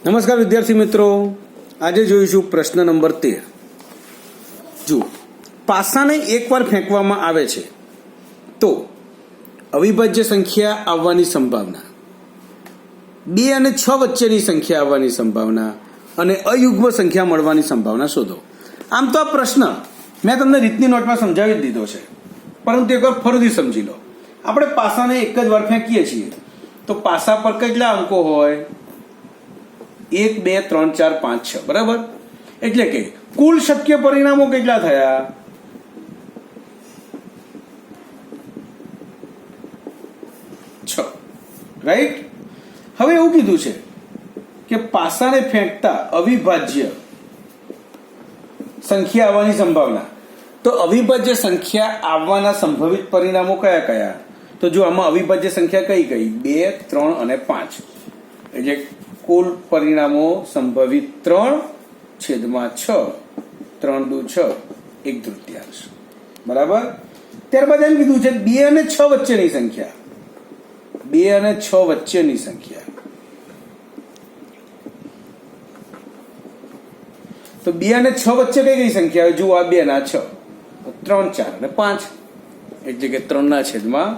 નમસ્કાર વિદ્યાર્થી મિત્રો, આજે જોઈશું પ્રશ્ન નંબર 13। જુઓ, પાસાને એકવાર ફેંકવામાં આવે છે તો અવિભાજ્ય સંખ્યા આવવાની સંભાવના, 2 અને 6 વચ્ચેની સંખ્યા આવવાની સંભાવના અને અયુગ્મ સંખ્યા મળવાની સંભાવના શોધો। આમ તો આ પ્રશ્ન મેં તમને રીતની નોટમાં સમજાવી જ દીધો છે, પરંતુ એકવાર ફરીથી સમજી લો। આપણે પાસાને એક જ વાર ફેંકીએ છીએ તો પાસા પર કેટલા અંકો હોય? 1 2 3 4 5 6, બરાબર? એટલે કે કુલ શક્ય પરિણામો કેટલા થયા? 6, રાઈટ? હવે એવું કીધું છે કે પાસાને ફેંકતા અવિભાજ્ય સંખ્યા આવવાની સંભાવના, તો અવિભાજ્ય સંખ્યા આવવાના સંભવિત પરિણામો કયા કયા? તો જો આમાં અવિભાજ્ય સંખ્યા કઈ કઈ? 2 3 અને 5, એટલે કુલ પરિણામો સંભવિત 3/6, 3 દુ 6, 1/3, બરાબર? ત્યારબાદ એમ કીધું છે 2 અને 6 વચ્ચેની સંખ્યા, 2 અને 6 વચ્ચેની સંખ્યા, તો 2 અને 6 વચ્ચે કઈ કઈ સંખ્યા? જુઓ, આ 2 ના 6, 3 4 અને 5, એટલે કે 3/6,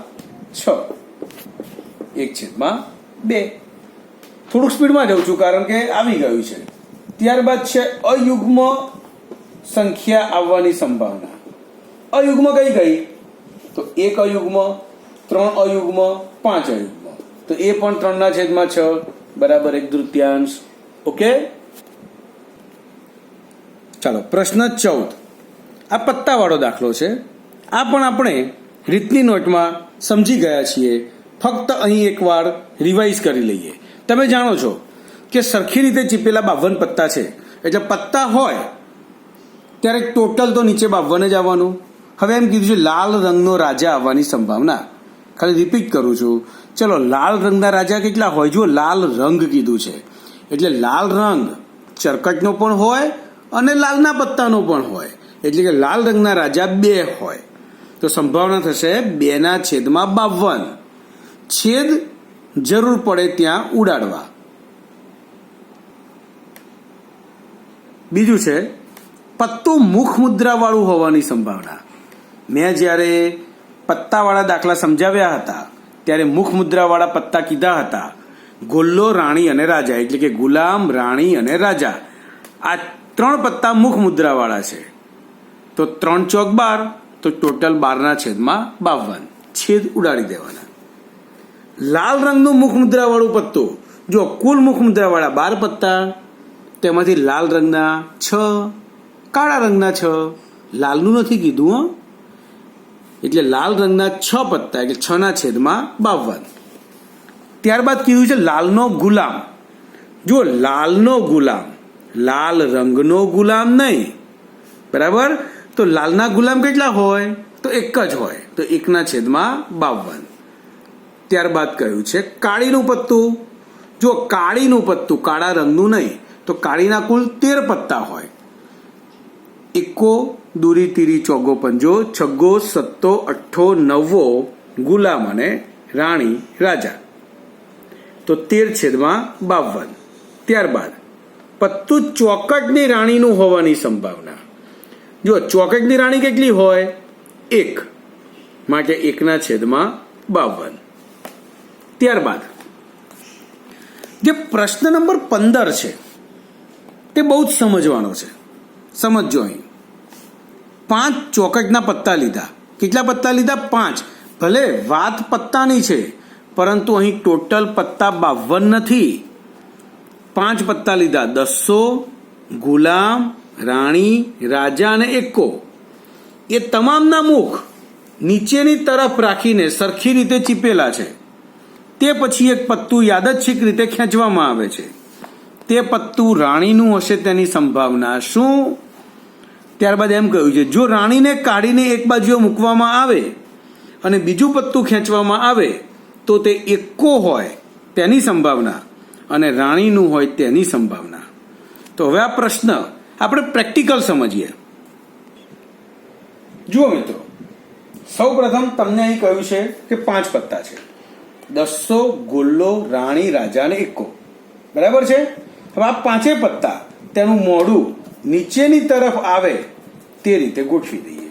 1/2। થોડુંક સ્પીડમાં જાઉં છું કારણ કે આવી ગયું છે। ત્યારબાદ છે અયુગ્મ સંખ્યા આવવાની સંભાવના। અયુગ્મ કઈ કઈ? તો 1 અયુગ્મ, 3 અયુગ્મ, 5 અયુગ્મ, તો એ પણ 3/6 બરાબર 1/3। ઓકે, ચાલો પ્રશ્ન 14। આ પત્તાવાળો દાખલો છે। આ પણ આપણે રીતની નોટમાં સમજી ગયા છીએ, ફક્ત અહીં એકવાર રિવાઇઝ કરી લઈએ। તમે જાણો છો કે સરખી રીતે ચીપેલા 52 પત્તા છે, એટલે પત્તા હોય ત્યારે ટોટલ તો નીચે 52 જ આવવાનું। હવે એમ કીધું છે લાલ રંગનો રાજા આવવાની સંભાવના। ખાલી રિપીટ કરું છું, ચલો લાલ રંગના રાજા કેટલા હોય? જો લાલ રંગ કીધું છે એટલે લાલ રંગ ચરકટનો પણ હોય અને લાલના પત્તાનો પણ હોય, એટલે કે લાલ રંગના રાજા 2 હોય, તો સંભાવના થશે 2/52। છેદ જરૂર પડે ત્યાં ઉડાડવા। બીજું છે પત્તું મુખ મુદ્રા વાળું હોવાની સંભાવના। મેં જ્યારે પત્તાવાળા દાખલા સમજાવ્યા હતા ત્યારે મુખ મુદ્રાવાળા પત્તા કીધા હતા, ગોલ્લો, રાણી અને રાજા, એટલે કે ગુલામ, રાણી અને રાજા, આ 3 પત્તા મુખ મુદ્રાવાળા છે, તો 3 ચોક 12, તો ટોટલ 12/52, છેદ ઉડાડી દેવાના। લાલ રંગનું મુખ મુદ્રા વાળું પત્તું, જો કુલ મુખ મુદ્રા વાળા 12 પત્તા, તેમાંથી લાલ રંગના 6, કાળા રંગના 6, લાલનું નથી કીધું હો, એટલે લાલ રંગના 6 પત્તા, એટલે 6/52। ત્યારબાદ કીધું છે લાલનો ગુલામ। જો લાલનો ગુલામ, લાલ રંગનો ગુલામ નહીં, બરાબર? તો લાલના ગુલામ કેટલા હોય? તો 1 જ હોય, તો 1/52। ત્યારબાદ કહ્યું છે કાળીનું પત્તું। જો કાળીનું પત્તું, કાળા રંગનું નહીં, તો કાળીના કુલ 13 પત્તા હોય, 1 દૂરી તીરી ચોગો પંજો, 6 7 8 9 ગુલામ અને રાણી રાજા, તો 13/52। ત્યારબાદ પત્તું ચોકટની રાણીનું હોવાની સંભાવના। જો ચોકટની રાણી કેટલી હોય? 1, માટે 1/52। ત્યારબાદ જે પ્રશ્ન નંબર 15 છે તે બહુ જ સમજવાનો છે। સમજો, અહીં 5 ચોકટના પત્તા લીધા। કેટલા પત્તા લીધા? 5। ભલે વાત પત્તાની છે, પરંતુ અહીં ટોટલ પત્તા 52 નથી, 5 પત્તા લીધા। દસ્સો, ગુલામ, રાણી, રાજા અને 1, એ તમામના મુખ નીચેની તરફ રાખીને સરખી રીતે ચીપેલા છે। તે પછી એક પત્તું યાદચ્છિક રીતે ખેંચવામાં આવે છે, તે પત્તું રાણીનું હશે તેની સંભાવના શું? ત્યારબાદ એમ કહ્યું છે જો રાણીને કાઢીને એક બાજુએ મૂકવામાં આવે અને બીજું પત્તું ખેંચવામાં આવે તો તે 1 હોય તેની સંભાવના અને રાણીનું હોય તેની સંભાવના। તો હવે આ પ્રશ્ન આપણે પ્રેક્ટિકલ સમજીએ। જુઓ મિત્રો, સૌ પ્રથમ તમને અહીં કહ્યું છે કે 5 પત્તા છે, દસ્સો, ગોલ્લો, રાણી, રાજા અને 1, બરાબર છે? હવે આ પાંચે પત્તા તેનું મોઢું નીચેની તરફ આવે તે રીતે ગોઠવી દઈએ.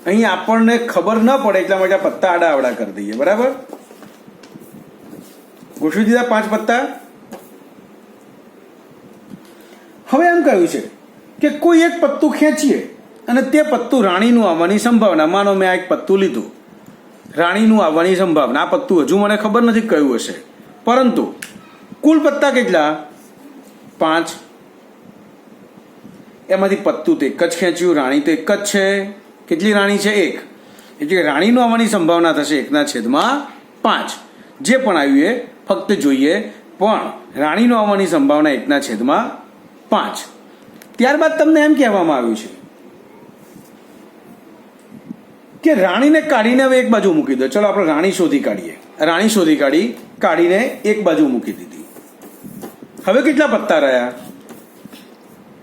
અહીં આપણને ખબર ન પડે એટલા માટે પત્તા આડા આવડા કરી દઈએ. બરાબર, ગોઠવી દીધા 5 પત્તા. હવે એમ કહ્યું છે કે કોઈ એક પત્તું ખેંચીએ અને તે પત્તું રાણીનું આવવાની સંભાવના. માનો મેં આ એક પત્તું લીધું, રાણીનું આવવાની સંભાવના. આ પત્તું હજુ મને ખબર નથી કયું હશે, પરંતુ કુલ પત્તા કેટલા? 5. એમાંથી પત્તું તો એક જ ખેંચ્યું, રાણી તો એક જ છે. કેટલી રાણી છે? 1. એટલે રાણીનું આવવાની સંભાવના થશે 1/5. જે પણ આવ્યું એ ફક્ત જોઈએ, પણ રાણીનું આવવાની સંભાવના 1/5. ત્યારબાદ તમને એમ કહેવામાં આવ્યું છે કે રાણીને કાઢીને હવે એક બાજુ મૂકી દો. ચલો આપણે રાણી શોધી કાઢીએ. રાણી શોધી કાઢીને એક બાજુ મૂકી દીધી. હવે કેટલા પત્તા રહ્યા?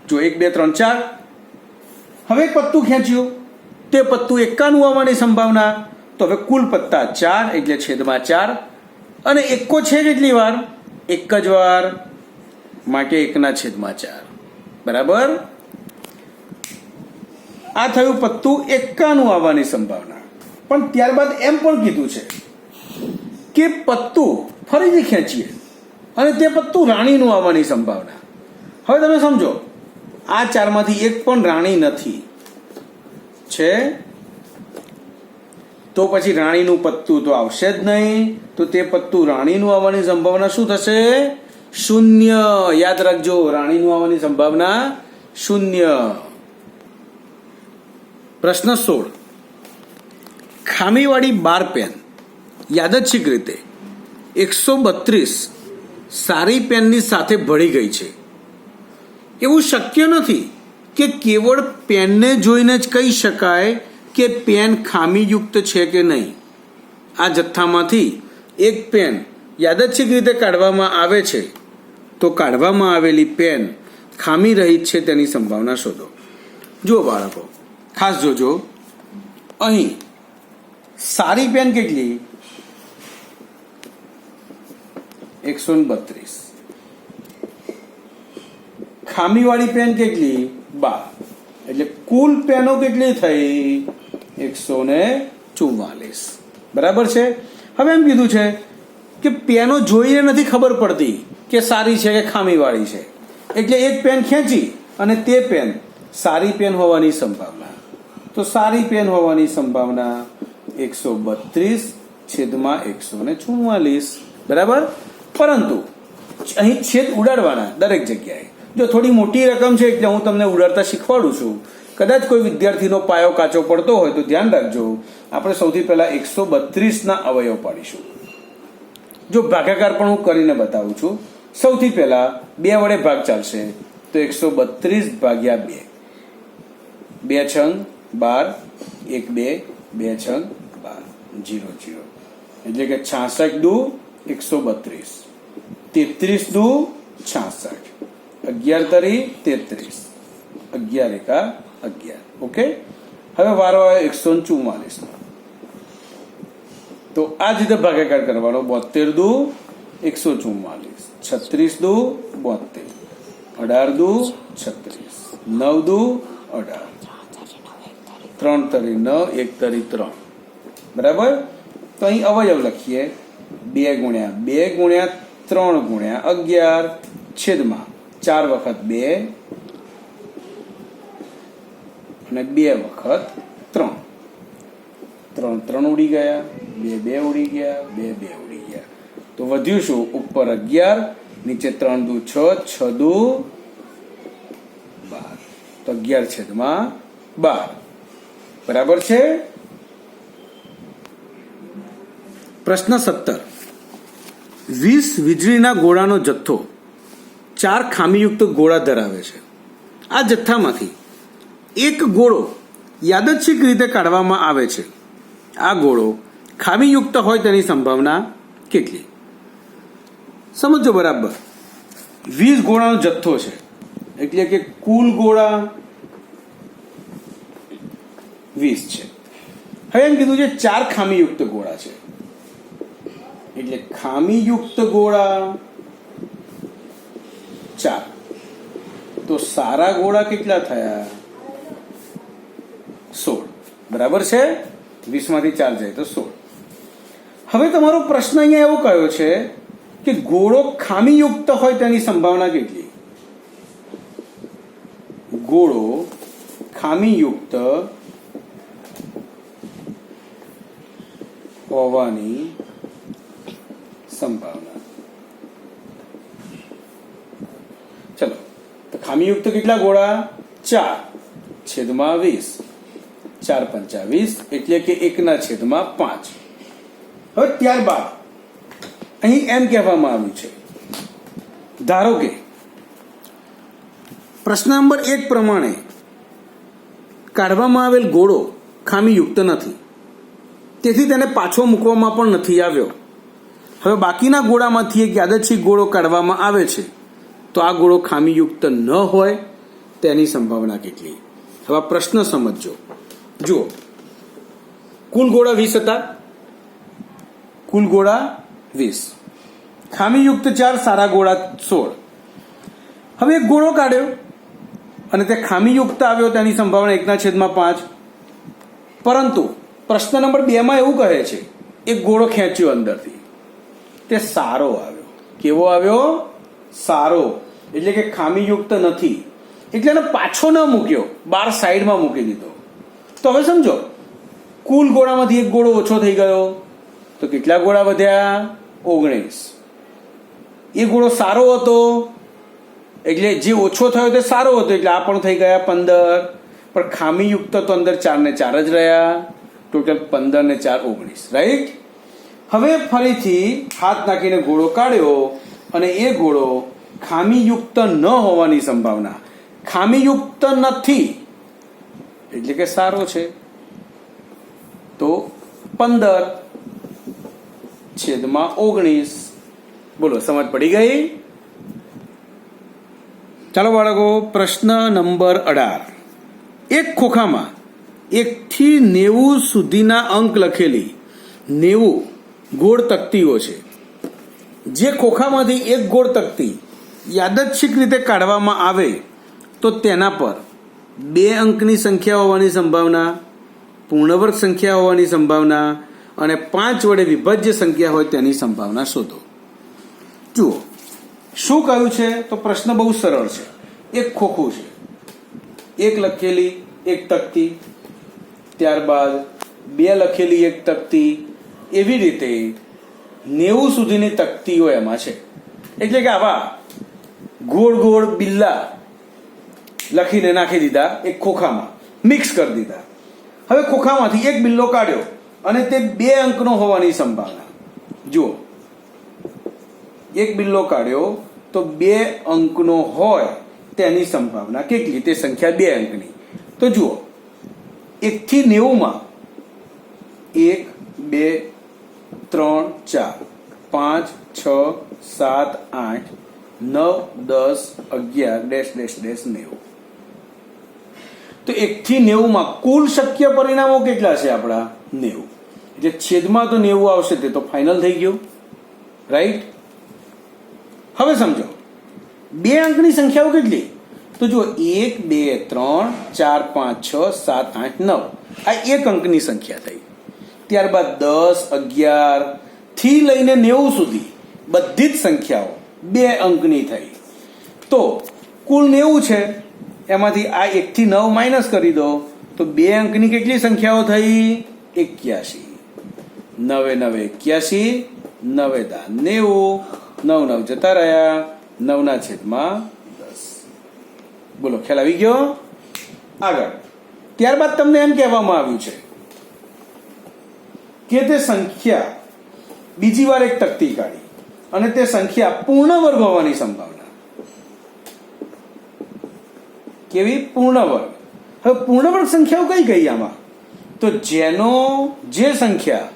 જો 1 2 3 4. હવે એક પત્તું ખેંચ્યું, તે પત્તું 51 આવવાની સંભાવના. તો હવે કુલ પત્તા 4 એટલે /4. અને એકો છે કેટલી વાર? એક જ વાર, માટે 1/4. બરાબર, આ થયું પત્તું 51 આવવાની સંભાવના. પણ ત્યારબાદ એમ પણ કીધું છે કે પત્તું ફરીથી ખેંચીએ અને તે પત્તું રાણીનું આવવાની સંભાવના. હવે તમે સમજો, આ 4માંથી એક પણ રાણી નથી છે, તો પછી રાણીનું પત્તું તો આવશે જ નહીં. તો તે પત્તું રાણીનું આવવાની સંભાવના શું થશે? 0. યાદ રાખજો, રાણીનું આવવાની સંભાવના 0. પ્રશ્ન 16. ખામીવાળી 12 પેન યાદચ્છિક રીતે 132 સારી પેનની સાથે ભળી ગઈ છે. એવું શક્ય નથી કે કેવળ પેનને જોઈને જ કહી શકાય કે પેન ખામીયુક્ત છે કે નહીં. આ જથ્થામાંથી એક પેન યાદચ્છિક રીતે કાઢવામાં આવે છે, તો કાઢવામાં આવેલી પેન ખામી રહિત છે તેની સંભાવના શોધો. જુઓ બાળકો, ખાસ જોજો, અહીં સારી પેન કેટલી? 132. ખામીવાળી પેન કેટલી? 12. એટલે કુલ પેનો કેટલી થઈ? 144. બરાબર છે. હવે એમ કીધું છે કે પેનો જોઈને નથી ખબર પડતી કે સારી છે કે ખામીવાળી છે. એટલે એક પેન ખેંચી અને તે પેન સારી પેન હોવાની સંભાવના. તો સારી પેન હોવાની સંભાવના 132/144. બરાબર, પરંતુ અહીં છેદ ઉડાડવાના દરેક જગ્યાએ. જો થોડી મોટી રકમ છે એટલે હું તમને ઉડાડતા શીખવાડું છું. કદાચ કોઈ વિદ્યાર્થીનો પાયો કાચો પડતો હોય તો ધ્યાન રાખજો. આપણે સૌથી પહેલા 132ના અવયવ પાડીશું. જો ભાગાકાર પણ હું કરીને બતાવું છું. સૌથી પહેલા 2 વડે ભાગ ચાલશે, તો 132/2. 2 છંગ 12, 1 2, 2 છંગ 12, 0 0. એટલે કે 66 દુ 132, 33 દુ 66, 11 તરી 33, 11 એકા 11. ઓકે, હવે વારો આવે 144. તો આ જ રીતે ભાગાકાર કરવાનો. 72 દુ 144, 36 દુ 72, 18 દુ 36, 9 દુ 18, 3 તરી 9, 1 તરી 3. બરાબર, તો અહીં અવયવ લખીએ. 2 ગુણ્યા 2 ગુણ્યા 3 ગુણ્યા 11 છેદમાં 4 વખત 2 અને 2 વખત 3. 3 3 ઉડી ગયા, 2 2 ઉડી ગયા, 2 2 ઉડી ગયા. તો વધ્યું શું? ઉપર 11, નીચે 3 દુ 6, 6 દુ 12. તો 11 છેદમાં 12. બરાબર છે. પ્રશ્ન 17. 20 વીજળીના ગોળાનો જથ્થો 4 ખામીયુક્ત ગોળા ધરાવે છે. આ જથ્થામાંથી એક ગોળો યાદચ્છિક રીતે કાઢવામાં આવે છે. આ ગોળો ખામીયુક્ત હોય તેની સંભાવના કેટલી? સમજો બરાબર. 20 ગોળાનો જથ્થો છે, એટલે કે કુલ ગોળા 20 છે. હવે એમ કીધું છે 4 ખામીયુક્ત ગોળા છે, એટલે ખામીયુક્ત ગોળા 4. તો સારા ગોળા કેટલા થયા? 16. બરાબર છે? 20 માંથી 4 જાય તો 16. હવે તમારો પ્રશ્ન અહીંયા એવો કયો છે કે ગોળો ખામીયુક્ત હોય તેની સંભાવના કેટલી? ગોળો ખામીયુક્ત હોવાની સંભાવના. ચલો, તો ખામીયુક્ત કેટલા ગોળા? 4/20. 4 × 20 એટલે કે 1/5. હવે ત્યારબાદ અહીં એમ કહેવામાં આવ્યું છે, ધારો કે પ્રશ્ન નંબર 1 પ્રમાણે કાઢવામાં આવેલ ગોળો ખામીયુક્ત નથી, તેથી તેને પાછો મૂકવામાં પણ નથી આવ્યો. હવે બાકીના ગોળામાંથી એક યાદચ્છિક ગોળો કાઢવામાં આવે છે, તો આ ગોળો ખામીયુક્ત ન હોય તેની સંભાવના કેટલી? હવે આ પ્રશ્ન સમજજો. જુઓ, કુલ ગોળા 20 હતા. કુલ ગોળા 20, ખામીયુક્ત 4, સારા ગોળા 16. હવે એક ગોળો કાઢ્યો અને તે ખામીયુક્ત આવ્યો, તેની સંભાવના 1/5. પરંતુ પ્રશ્ન નંબર 2 માં એવું કહે છે, એક ગોળો ખેંચ્યો અંદરથી, તે સારો આવ્યો. કેવો આવ્યો? સારો. એટલે કે ખામીયુક્ત નથી, એટલે એને પાછો ન મૂક્યો, બહાર સાઈડમાં મૂકી દીધો. તો હવે સમજો, કુલ ગોળામાંથી એક ગોળો ઓછો થઈ ગયો, તો કેટલા ગોળા વધ્યા? 19. એ ગોળો સારો હતો, એટલે જે ઓછો થયો તે સારો હતો, એટલે આ પણ થઈ ગયા 15. પણ ખામીયુક્ત તો અંદર 4 ને 4 જ રહ્યા, ટોટલ 15 ને 4 19. રાઈટ? હવે ફરીથી હાથ નાખીને ગોળો કાઢ્યો અને એ ગોળો ખામીયુક્ત ન હોવાની સંભાવના, ખામીયુક્ત નથી એટલે કે સારો છે, તો 15/19. બોલો, સમજ પડી ગઈ? ચાલો બાળકો, પ્રશ્ન નંબર 18. એક ખોખામાં 1 થી 90 સુધીના અંક લખેલી 90 ગોળ તકતીઓ છે. જે ખોખામાંથી એક ગોળ તકતી યાદચ્છિક રીતે કાઢવામાં આવે તો તેના પર 2 અંકની સંખ્યા હોવાની સંભાવના, પૂર્ણવર્ગ સંખ્યા હોવાની સંભાવના અને 5 વડે વિભાજ્ય સંખ્યા હોય તેની સંભાવના શોધો. જુઓ, શું કહ્યું છે? તો પ્રશ્ન બહુ સરળ છે. એક ખોખું છે, 1 લખેલી એક તકતી, ત્યારબાદ 2 લખેલી એક તકતી, એવી રીતે 90 સુધીની તકતીઓ એમાં છે. એટલે કે આવા ગોળ ગોળ બિલ્લા લખીને નાખી દીધા એક ખોખામાં, મિક્સ કરી દીધા. હવે ખોખામાંથી એક બિલ્લો કાઢ્યો અને તે 2 અંકનો હોવાની સંભાવના. જુઓ, એક બિલ્લો કાઢ્યો તો 2 અંકનો હોય તેની સંભાવના કેટલી? તે સંખ્યા 2 અંકની. તો જુઓ, 1 થી 90 માં 1 2 3 4 5 6 7 8 9 10 11 -90. તો 1 થી 90 માં કુલ શક્ય પરિણામો કેટલા છે આપણા? 90. એટલે છેદમાં તો 90 આવશે, તે તો ફાઇનલ થઈ ગયું. રાઈટ? હવે સમજો, 2 અંકની સંખ્યાઓ કેટલી? તો જુઓ, 1 2 3 4 5 6 7 8 9, આ 1 અંકની સંખ્યા થઈ. ત્યારબાદ 10 11 થી લઈને 90 સુધી બધી જ સંખ્યાઓ 2 અંકની થઈ. તો કુલ 90 છે, એમાંથી આ 1 થી 9 માઇનસ કરી દો, તો 2 અંકની કેટલી સંખ્યાઓ થઈ? 81. 9 9 81, 9 દા 90, 9 9 જતા રહ્યા, 9/10. બોલો, ખ્યાલ આવી ગયો? આગળ ત્યારબાદ તમને એમ કહેવામાં આવ્યું છે કે તે સંખ્યા બીજી વાર એક તકતી કાઢી અને તે સંખ્યા પૂર્ણ વર્ગ હોવાની સંભાવના. કેવી? પૂર્ણ વર્ગ. હવે પૂર્ણ વર્ગ સંખ્યાઓ કઈ કઈ આમાં? તો જેનો જે સંખ્યા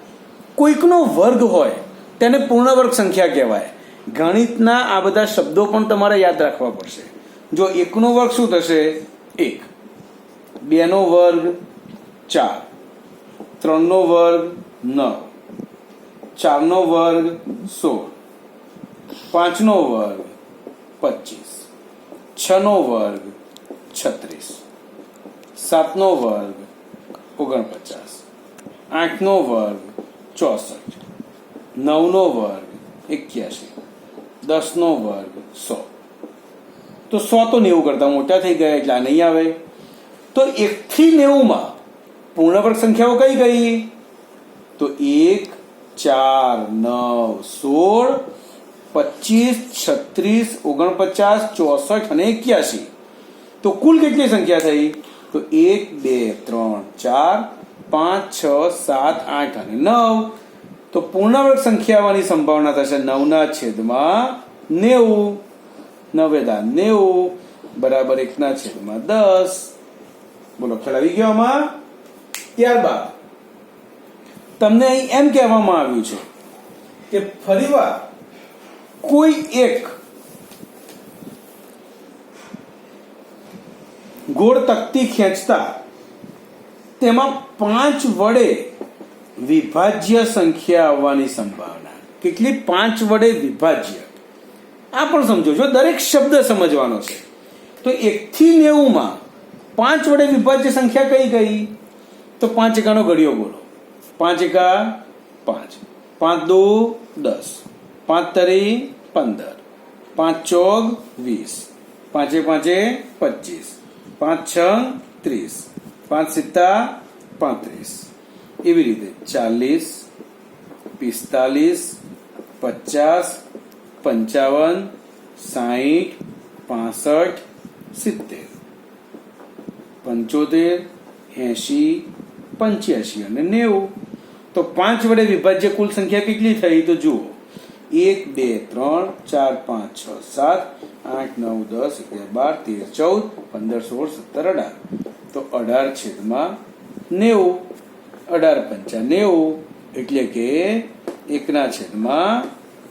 કોઈકનો વર્ગ હોય તેને પૂર્ણ વર્ગ સંખ્યા કહેવાય. ગણિતના આ બધા શબ્દો પણ તમારે યાદ રાખવા પડશે. જો 1 નો વર્ગ શું થશે? 1, 2 નો વર્ગ 4, 3 નો વર્ગ 9, 4 નો વર્ગ 16, 5 નો વર્ગ 25. 6 નો વર્ગ 36, 7 નો વર્ગ 49, 8 નો વર્ગ 64, 9 નો વર્ગ 81, 10 નો વર્ગ 100. તો 100 તો 90 કરતા મોટા થઈ ગયા એટલે આ નહીં આવે. તો 1 થી 90 પૂર્ણવર્ગ સંખ્યાઓ કઈ ગઈ? તો 1, 4, 9, 16, 25, 36, 49, 64 અને 81. તો કુલ કેટલી સંખ્યા થઈ? તો 1, 2, 3, 4, 5, 6, 7, 8 અને 9. તો પૂર્ણવર્ગ સંખ્યાઓની સંભાવના થશે 9 છેદમાં 90. 9 બરાબર 1 છેદમાં 10. બોલો, ખ્યાલ આવી ગયો આમાં? ત્યારબાદ તમને અહીં એમ કહેવામાં આવ્યું છે કે ફરીવાર કોઈ એક ગોળ તકતી ખેંચતા તેમાં 5 વડે વિભાજ્ય સંખ્યા આવવાની સંભાવના. કેટલી? 5 વડે વિભાજ્ય. આ પણ સમજો છો, દરેક શબ્દ સમજવાનો છે. તો 1 થી 90 5 વડે વિભાજ્ય સંખ્યા કઈ કઈ? તો 5 એકાનો ઘડિયો બોલો. 5 એકા 5, 5 દુ 10, 5 તરી 15, 5 ચોક 20, 5 5 25, 5 6 30, 5 7 35. એવી રીતે 40, 45, 50, 55, 60, 65, 70, 75, 80, 85 અને 90. તો 5 વડે વિભાજ્ય કુલ સંખ્યા કેટલી થઈ? તો જુઓ, 1, 2, 3, 4, 5, 6, 7, 8, 9, 10, 11, 12, 13, 14, 15, 16, 17, 18. તો 18 છેદમાં 90. 18 પંચા 90 એટલે કે 1 છેદમાં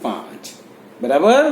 5. બરાબર?